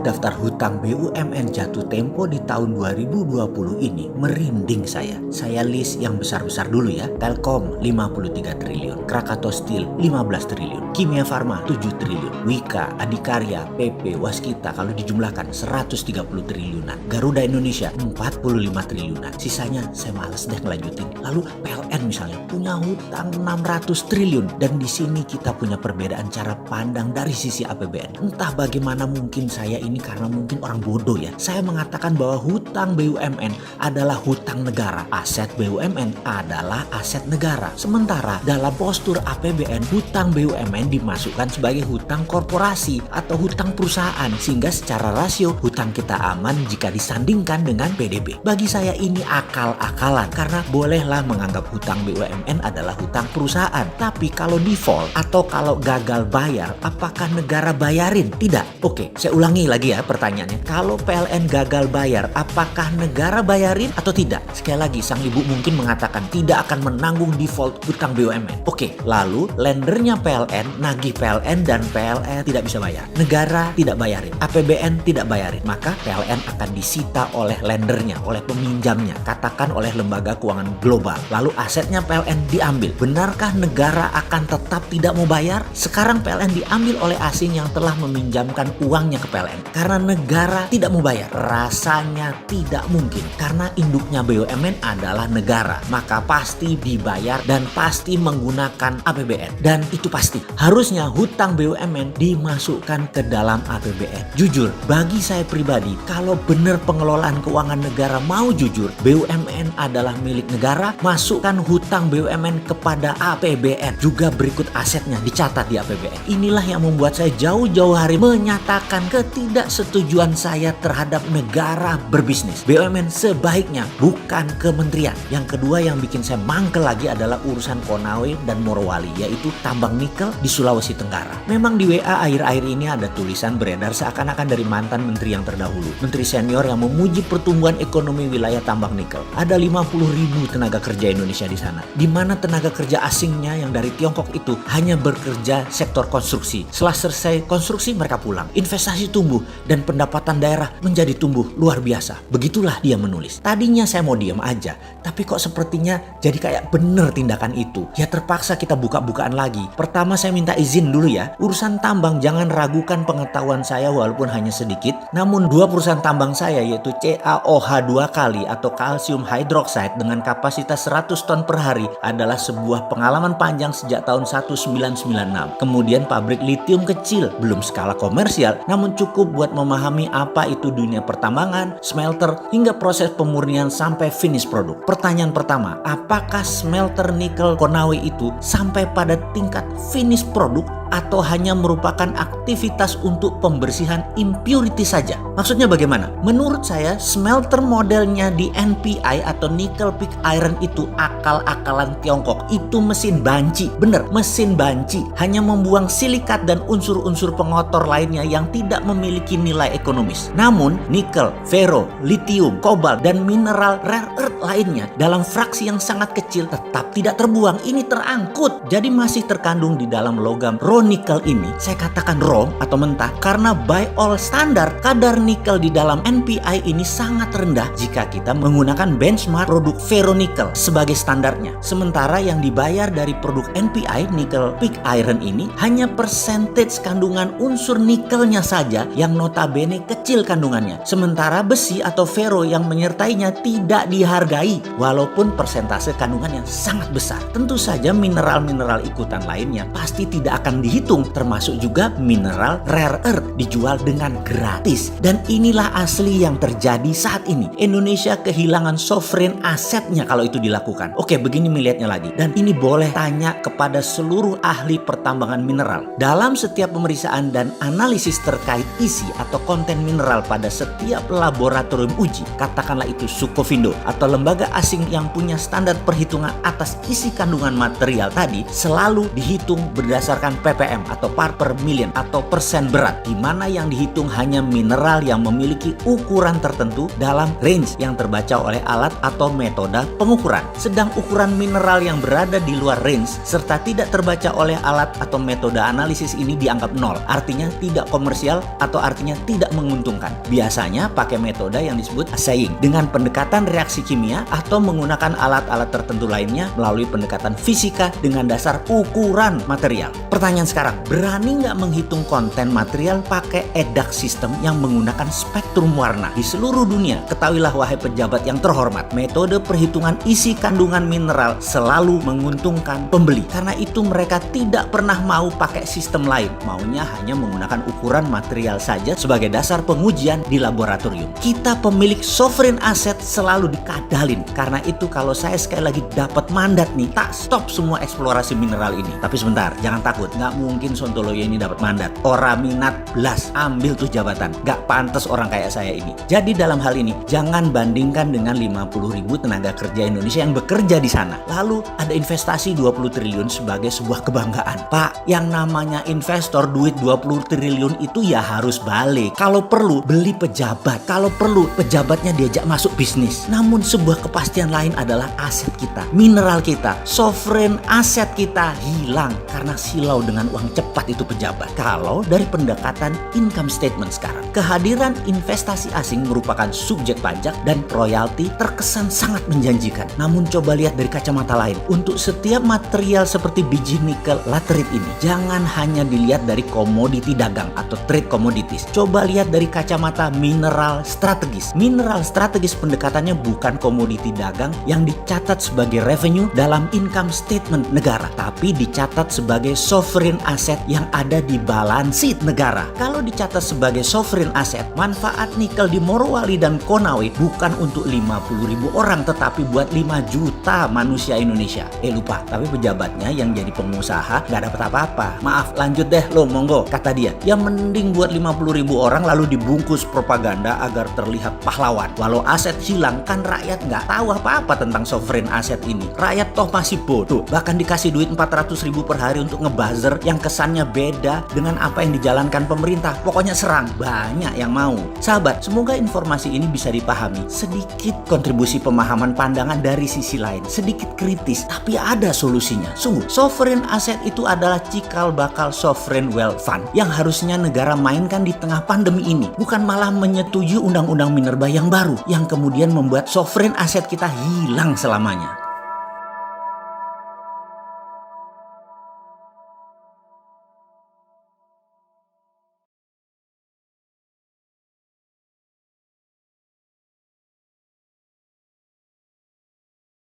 daftar hutang BUMN jatuh tempo di tahun 2020 ini merinding saya. Saya list yang besar-besar dulu ya. Telkom 53 triliun, Krakatau Steel 15 triliun, Kimia Farma 7 triliun, Wika, Adikarya, PP, Waskita kalau dijumlahkan 130 triliunan, Garuda Indonesia 45 triliunan. Sisanya saya males deh ngelanjutin. Lalu PLN misalnya punya hutang 600 triliun dan di sini kita punya perbedaan cara pandang dari sisi APBN. Entah bagaimana mungkin saya ini karena mungkin orang bodoh ya. Saya mengatakan bahwa hutang BUMN adalah hutang negara. Aset BUMN adalah aset negara. Sementara dalam postur APBN, hutang BUMN dimasukkan sebagai hutang korporasi atau hutang perusahaan. Sehingga secara rasio hutang kita aman jika disandingkan dengan PDB. Bagi saya ini akal-akalan karena bolehlah menganggap hutang BUMN adalah hutang perusahaan. Tapi kalau default atau kalau gagal bayar, apakah negara bayarin? Tidak. Oke, saya ulangi lagi ya pertanyaannya. Kalau PLN gagal bayar, apakah negara bayarin atau tidak? Sekali lagi, sang ibu mungkin mengatakan tidak akan menanggung default hutang BUMN. Oke, lalu lendernya PLN nagih PLN dan PLN tidak bisa bayar. Negara tidak bayarin, APBN tidak bayarin. Maka PLN akan disita oleh lendernya, oleh peminjamnya. Katakan oleh lembaga keuangan global. Lalu asetnya PLN diambil. Benarkah negara akan tetap tidak mau bayar? Sekarang PLN diambil oleh asing yang telah meminjamkan uangnya ke PLN. Karena negara tidak mau bayar. Rasanya tidak mungkin. Karena induknya BUMN adalah negara. Maka pasti dibayar dan pasti menggunakan APBN. Dan itu pasti. Harusnya hutang BUMN dimasukkan ke dalam APBN. Jujur, bagi saya pribadi, kalau benar pengelolaan keuangan negara mau jujur, BUMN adalah milik negara, masukkan hutang BUMN kepada APBN. Juga berikut asetnya dicatat di APBN. Inilah yang membuat saya jauh-jauh hari menyatakan ketidaksetujuan saya terhadap negara berbisnis. BUMN sebaiknya bukan kementerian. Yang kedua yang bikin saya mangkel lagi adalah urusan Konawe dan Morowali, yaitu tambang nikel di Sulawesi Tenggara. Memang di WA akhir-akhir ini ada tulisan beredar seakan-akan dari mantan menteri yang terdahulu, menteri senior yang memuji pertumbuhan ekonomi wilayah tambang nikel. Ada 50.000 tenaga kerja Indonesia di sana, di mana tenaga kerja asingnya yang dari Tiongkok itu hanya bekerja sektor konstruksi. Setelah selesai konstruksi mereka pulang. Investasi tumbuh dan pendapatan daerah menjadi tumbuh luar biasa. Begitulah dia menulis. Tadinya saya mau diam aja, tapi kok sepertinya jadi kayak bener tindakan itu. Ya terpaksa kita buka-bukaan lagi. Pertama saya minta izin dulu ya. Urusan tambang jangan ragukan pengetahuan saya walaupun hanya sedikit. Namun dua perusahaan tambang saya yaitu CaOH 2 kali atau kalsium hydroxide dengan kapasitas 100 ton per hari adalah sebuah pengalaman panjang sejak tahun 1996. Kemudian pabrik litium kecil, belum skala komersial, namun cukup buat memahami apa itu dunia pertambangan, smelter, hingga proses pemurnian sampai finish produk. Pertanyaan pertama, apakah smelter nikel Konawe itu sampai pada tingkat finish produk atau hanya merupakan aktivitas untuk pembersihan impurity saja? Maksudnya bagaimana? Menurut saya smelter modelnya di NPI atau nickel pig iron itu akal-akalan Tiongkok. Itu mesin banci. Bener, mesin banci. Hanya membuang silikat dan unsur-unsur pengotor lainnya yang tidak memiliki nilai ekonomis. Namun nikel, fero, litium, kobalt, dan mineral rare earth lainnya dalam fraksi yang sangat kecil tetap tidak terbuang. Ini terangkut. Jadi masih terkandung di dalam logam nikel ini. Saya katakan raw atau mentah karena by all standar kadar nikel di dalam NPI ini sangat rendah jika kita menggunakan benchmark produk ferronikel sebagai standarnya. Sementara yang dibayar dari produk NPI nickel pig iron ini hanya percentage kandungan unsur nikelnya saja yang notabene kecil kandungannya. Sementara besi atau ferro yang menyertainya tidak dihargai walaupun persentase kandungan yang sangat besar. Tentu saja mineral-mineral ikutan lainnya pasti tidak akan dihitung, termasuk juga mineral rare earth dijual dengan gratis. Dan inilah asli yang terjadi saat ini. Indonesia kehilangan sovereign asetnya kalau itu dilakukan. Oke, begini melihatnya lagi. Dan ini boleh tanya kepada seluruh ahli pertambangan mineral. Dalam setiap pemeriksaan dan analisis terkait isi atau konten mineral pada setiap laboratorium uji, katakanlah itu Sukovindo atau lembaga asing yang punya standar perhitungan atas isi kandungan material tadi, selalu dihitung berdasarkan ppm atau part per million atau persen berat, di mana yang dihitung hanya mineral yang memiliki ukuran tertentu dalam range yang terbaca oleh alat atau metode pengukuran. Sedang ukuran mineral yang berada di luar range serta tidak terbaca oleh alat atau metode analisis ini dianggap nol, artinya tidak komersial atau artinya tidak menguntungkan. Biasanya pakai metode yang disebut assaying dengan pendekatan reaksi kimia atau menggunakan alat-alat tertentu lainnya melalui pendekatan fisika dengan dasar ukuran material. Pertanyaan sekarang, berani nggak menghitung konten material pakai EDAX sistem yang menggunakan spektrum warna? Di seluruh dunia, ketahuilah wahai pejabat yang terhormat, metode perhitungan isi kandungan mineral selalu menguntungkan pembeli. Karena itu mereka tidak pernah mau pakai sistem lain, maunya hanya menggunakan ukuran material saja sebagai dasar pengujian di laboratorium. Kita pemilik sovereign asset selalu dikadalin. Karena itu kalau saya sekali lagi dapat mandat nih, tak stop semua eksplorasi mineral ini. Tapi sebentar, jangan takut, nggak mungkin Sontoloyo ini dapat mandat. Orang minat belas, ambil tuh jabatan. Nggak pantas orang kayak saya ini. Jadi dalam hal ini, jangan bandingkan dengan 50.000 tenaga kerja Indonesia yang bekerja di sana. Lalu ada investasi 20 triliun sebagai sebuah kebanggaan. Pak, yang namanya investor duit 20 triliun itu ya harus balik. Kalau perlu, beli pejabat. Kalau perlu, pejabatnya diajak masuk bisnis. Namun sebuah kepastian lain adalah aset kita, mineral kita, sovereign aset kita hilang karena silau dengan uang cepat itu pejabat. Kalau dari pendekatan income statement sekarang, kehadiran investasi asing merupakan subjek pajak dan royalti terkesan sangat menjanjikan. Namun coba lihat dari kacamata lain. Untuk setiap material seperti biji nikel laterite ini, jangan hanya dilihat dari komoditi dagang atau trade commodities. Coba lihat dari kacamata mineral strategis. Mineral strategis pendekatannya bukan komoditi dagang yang dicatat sebagai revenue dalam income statement negara, tapi dicatat sebagai sovereign asset yang ada di balance sheet negara. Kalau dicatat sebagai sovereign asset, manfaat nikel di Morowali dan Konawe bukan untuk 50.000 orang, tetapi buat 5 juta manusia Indonesia. Lupa, tapi pejabatnya yang jadi pengusaha nggak dapat apa-apa. Maaf, lanjut deh lo, monggo. Kata dia, ya mending buat 50.000 orang lalu dibungkus propaganda agar terlihat pahlawan. Walau aset hilang, kan rakyat nggak tahu apa-apa tentang sovereign aset ini. Rakyat toh masih bodoh. Bahkan dikasih duit 400.000 per hari untuk ngebuzzer yang kesannya beda dengan apa yang dijalankan pemerintah. Pokoknya serang, banyak yang mau. Sahabat, semoga informasi ini bisa dipahami. Sedikit kontribusi pemahaman pandangan dari sisi lain, sedikit kritis, tapi ada solusinya. Sungguh, sovereign asset itu adalah cikal bakal sovereign wealth fund yang harusnya negara mainkan di tengah pandemi ini, bukan malah menyetujui undang-undang minerba yang baru yang kemudian membuat sovereign asset kita hilang selamanya.